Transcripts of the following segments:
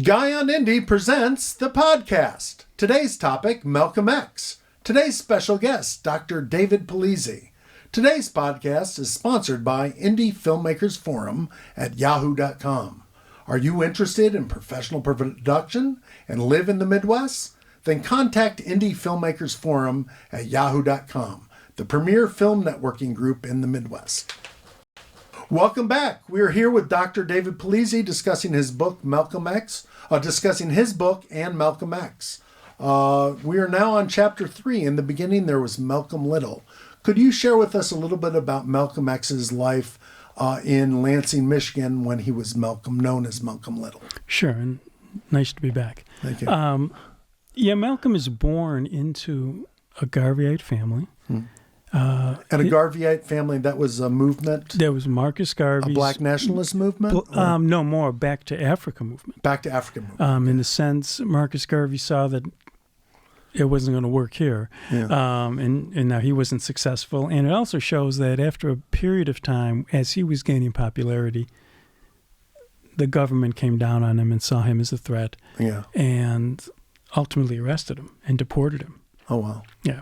Guy on Indy presents the podcast. Today's topic, Malcolm X. Today's special guest, Dr. David Polizzi. Today's podcast is sponsored by Indie Filmmakers Forum at yahoo.com. Are you interested in professional production and live in the Midwest? Then contact Indie Filmmakers Forum at yahoo.com, the premier film networking group in the Midwest. Welcome back. We're here with Dr. David Polizzi discussing his book, Malcolm X, discussing his book and Malcolm X. We are now on chapter 3. In the beginning, there was Malcolm Little. Could you share with us a little bit about Malcolm X's life in Lansing, Michigan, when he was known as Malcolm Little? Sure, and nice to be back. Thank you. Malcolm is born into a Garveyite family. And a Garveyite family, that was a movement? There was Marcus Garvey's... A black nationalist movement? No, more Back to Africa movement. Back to Africa movement. In the sense, Marcus Garvey saw that it wasn't going to work here. Yeah. And now he wasn't successful. And it also shows that after a period of time, as he was gaining popularity, the government came down on him and saw him as a threat. Yeah. And ultimately arrested him and deported him. Oh, wow. Yeah.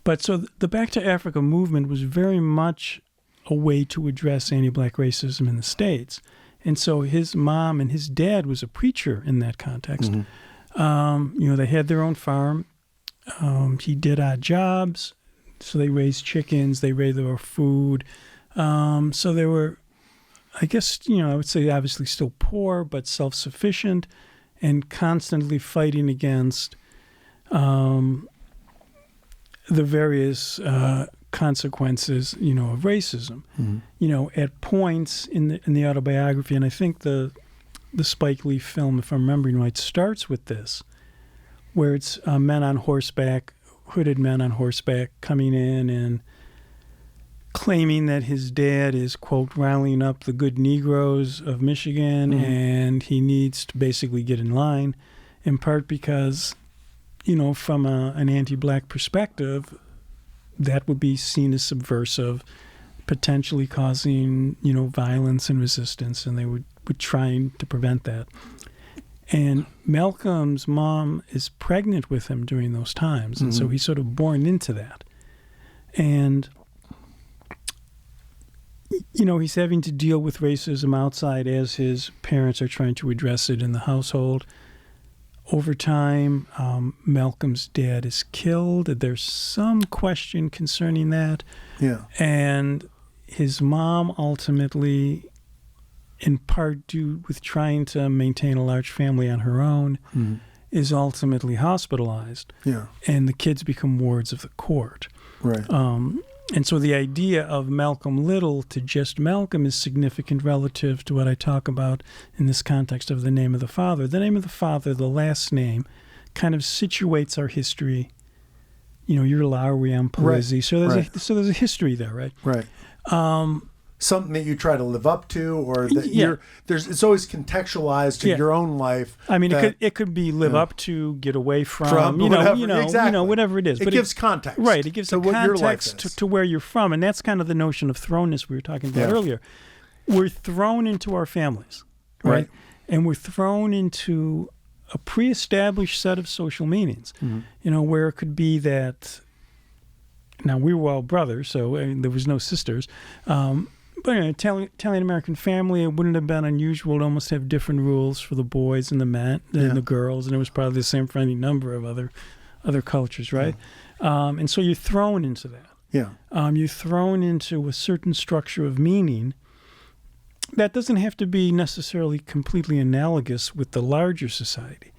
But so the Back to Africa movement was very much a way to address anti-black racism in the States. And so his mom and his dad was a preacher in that context. Mm-hmm. They had their own farm. He did odd jobs. So they raised chickens. They raised their food. So they were, I guess, I would say obviously still poor, but self-sufficient and constantly fighting against the various consequences, of racism. Mm-hmm. At points in the autobiography, and I think the Spike Lee film, if I'm remembering right, starts with this, where it's men on horseback, hooded men on horseback coming in and claiming that his dad is, quote, rallying up the good Negroes of Michigan, mm-hmm. and he needs to basically get in line, in part because... from an anti-black perspective, that would be seen as subversive, potentially causing, violence and resistance, and they would trying to prevent that. And Malcolm's mom is pregnant with him during those times, and so he's sort of born into that. And, he's having to deal with racism outside as his parents are trying to address it in the household. Over time, Malcolm's dad is killed. There's some question concerning that. Yeah. And his mom ultimately, in part due with trying to maintain a large family on her own, is ultimately hospitalized. Yeah. And the kids become wards of the court. Right. And so the idea of Malcolm Little to just Malcolm is significant relative to what I talk about in this context of the name of the father. The name of the father, the last name, kind of situates our history. You're Lowry, I'm Polizzi. Right. So there's a history there, right? Right. Something that you try to live up to, or that it's always contextualized to your own life. I mean, it could be live up to, get away from exactly. whatever it is. It gives context. Right. It gives to a what your life context is. to where you're from. And that's kind of the notion of thrownness we were talking about earlier. We're thrown into our families, right? And we're thrown into a pre-established set of social meanings, where it could be that, now we were all brothers, so there was no sisters, but in an Italian-American family, it wouldn't have been unusual to almost have different rules for the boys and the men and the girls, and it was probably the same for any number of other cultures, right? And so you're thrown into that. Yeah. You're thrown into a certain structure of meaning that doesn't have to be necessarily completely analogous with the larger society,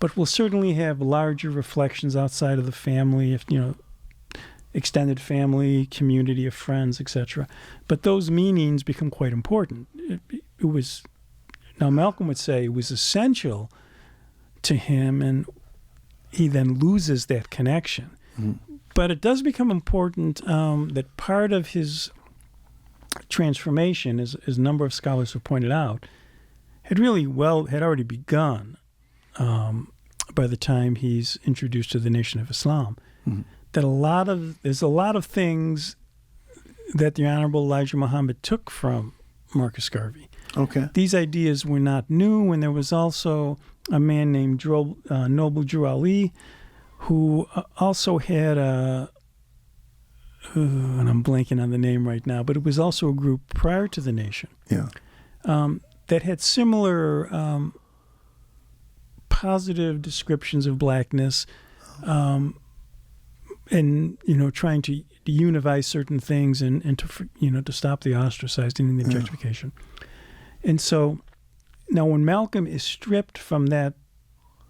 but will certainly have larger reflections outside of the family, if extended family, community of friends, etc. But those meanings become quite important. It was, now Malcolm would say, it was essential to him, and he then loses that connection. But it does become important that part of his transformation, as a number of scholars have pointed out, had already begun by the time he's introduced to the Nation of Islam. That there's a lot of things that the Honorable Elijah Muhammad took from Marcus Garvey. Okay. These ideas were not new, and there was also a man named Noble Drew Ali, who also had and I'm blanking on the name right now, but it was also a group prior to the Nation. Yeah. That had similar positive descriptions of blackness, and trying to unify certain things and to stop the ostracizing and the objectification. And so now when Malcolm is stripped from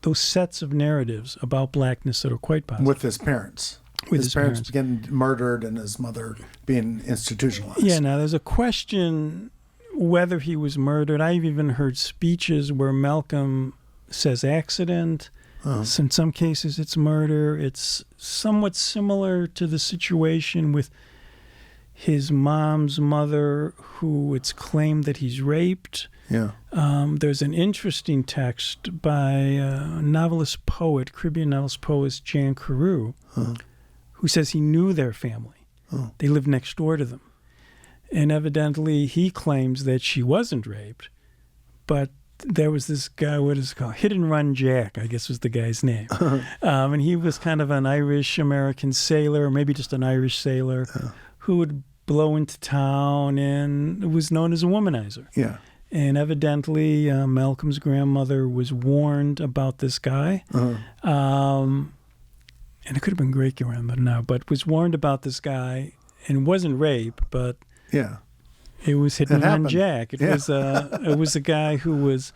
those sets of narratives about blackness that are quite positive. With his parents. With his parents getting murdered and his mother being institutionalized. Yeah, now there's a question whether he was murdered. I've even heard speeches where Malcolm says accident. So in some cases it's murder. It's somewhat similar to the situation with his mom's mother, who it's claimed that he's raped. Yeah. There's an interesting text by a Caribbean novelist poet Jan Carew, who says he knew their family. They lived next door to them. And evidently he claims that she wasn't raped, but there was this guy, what is it called? Hit and Run Jack, I guess was the guy's name. And he was kind of an Irish-American sailor, or maybe just an Irish sailor, who would blow into town and was known as a womanizer. Yeah. And evidently Malcolm's grandmother was warned about this guy. And it could have been great grandmother now, but was warned about this guy, and wasn't rape, but it was Hit and Run Jack. It was a guy who was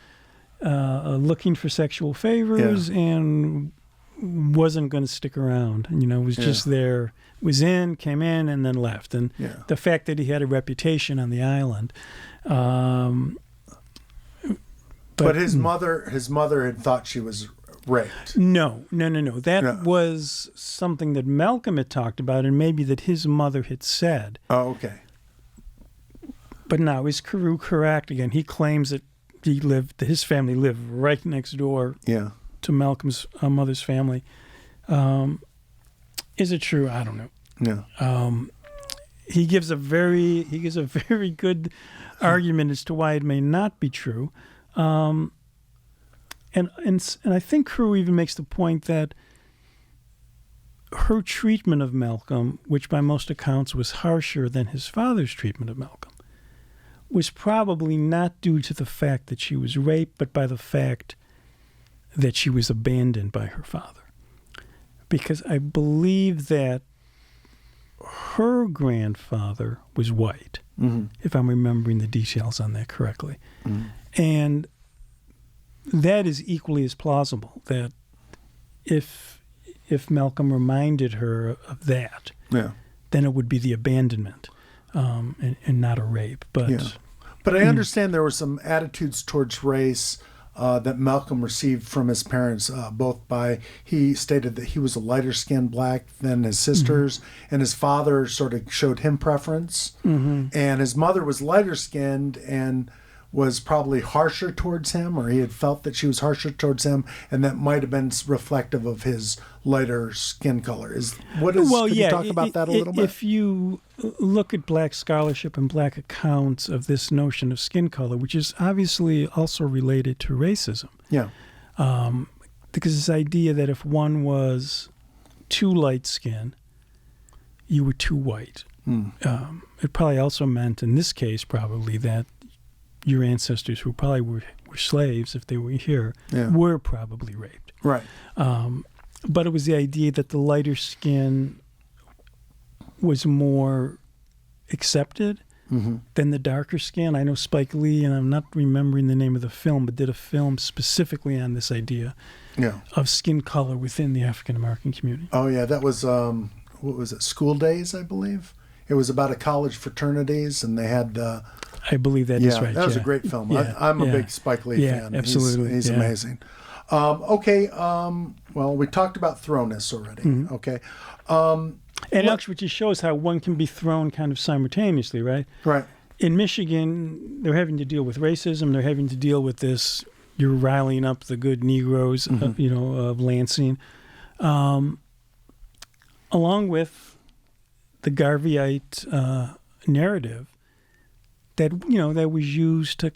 looking for sexual favors and wasn't going to stick around. Was just there, came in, and then left. And the fact that he had a reputation on the island. But his mother had thought she was raped. No. That was something that Malcolm had talked about, and maybe that his mother had said. Oh, okay. But now, is Carew correct? Again, he claims that his family lived right next door to Malcolm's mother's family. Is it true? I don't know. Yeah. He gives a very good argument as to why it may not be true. And I think Carew even makes the point that her treatment of Malcolm, which by most accounts was harsher than his father's treatment of Malcolm, was probably not due to the fact that she was raped, but by the fact that she was abandoned by her father. Because I believe that her grandfather was white, if I'm remembering the details on that correctly. And that is equally as plausible, that if Malcolm reminded her of that, then it would be the abandonment and not a rape. But I understand there were some attitudes towards race that Malcolm received from his parents, he stated that he was a lighter-skinned black than his sisters, and his father sort of showed him preference, and his mother was lighter-skinned and was probably harsher towards him, or he had felt that she was harsher towards him, and that might have been reflective of his lighter skin color. Could you talk about that a little bit? If you look at black scholarship and black accounts of this notion of skin color, which is obviously also related to racism. Yeah. Because this idea that if one was too light-skinned, you were too white. It probably also meant, in this case, probably that your ancestors, who probably were slaves if they were here, were probably raped. Right. But it was the idea that the lighter skin was more accepted than the darker skin. I know Spike Lee, and I'm not remembering the name of the film, but did a film specifically on this idea of skin color within the African-American community. Oh, yeah. That was, what was it, School Days, I believe? It was about a college fraternities, and they had I believe that is right. That was a great film. Yeah, I'm a big Spike Lee fan. Absolutely. He's amazing. Well, we talked about thrownness already. Okay. And actually, which just shows how one can be thrown kind of simultaneously, right? Right. In Michigan, they're having to deal with racism. They're having to deal with this. You're riling up the good Negroes, of Lansing, along with the Garveyite narrative that that was used to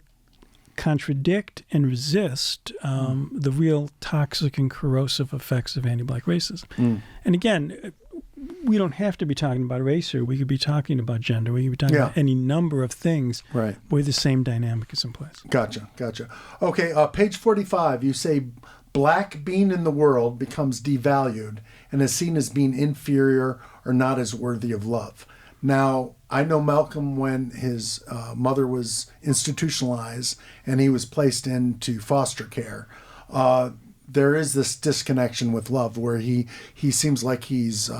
contradict and resist the real toxic and corrosive effects of anti-Black racism. And again, we don't have to be talking about race here. We could be talking about gender. We could be talking about any number of things where the same dynamic is in place. Gotcha. Okay, page 45, you say Black being in the world becomes devalued and is seen as being inferior or not as worthy of love. Now, I know Malcolm when his mother was institutionalized and he was placed into foster care. There is this disconnection with love where he seems like he's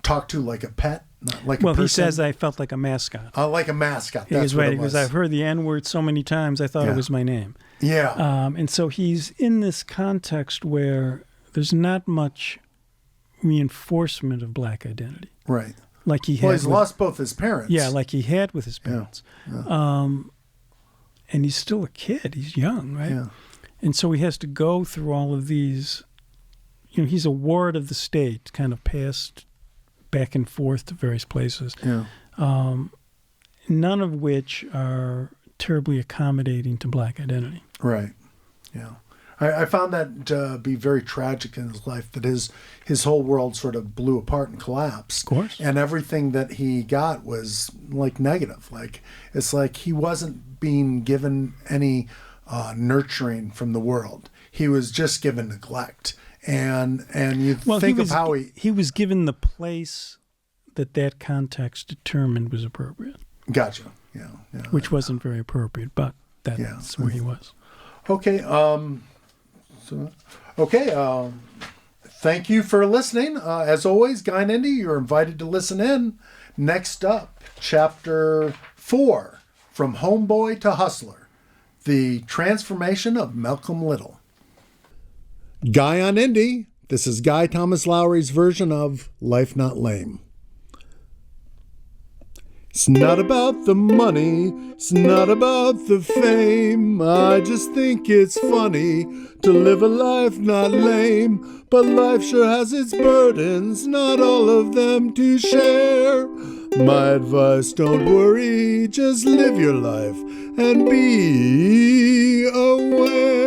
talked to like a pet, not like a person. Well, he says, I felt like a mascot. Like a mascot. That's He's what right. it was. Because I've heard the N-word so many times, I thought it was my name. Yeah. And so he's in this context where there's not much reinforcement of Black identity. Right. Like he had. Well, he's lost both his parents. Yeah, like he had with his parents. Yeah. And he's still a kid. He's young, right? Yeah. And so he has to go through all of these. He's a ward of the state, kind of passed back and forth to various places. Yeah. None of which are terribly accommodating to Black identity. Right. Yeah. I found that to be very tragic in his life, that his whole world sort of blew apart and collapsed. Of course. And everything that he got was like negative. Like it's like he wasn't being given any nurturing from the world. He was just given neglect. And you think of how he was given the place that context determined was appropriate. Gotcha. Yeah. Which wasn't very appropriate, but that's where he was. Okay. Thank you for listening. As always, Guy and Indy, you're invited to listen in. Next up, Chapter 4, From Homeboy to Hustler, The Transformation of Malcolm Little. Guy on Indy. This is Guy Thomas Lowry's version of Life Not Lame. It's not about the money, it's not about the fame. I just think it's funny to live a life not lame. But life sure has its burdens, not all of them to share. My advice, don't worry, just live your life and be aware.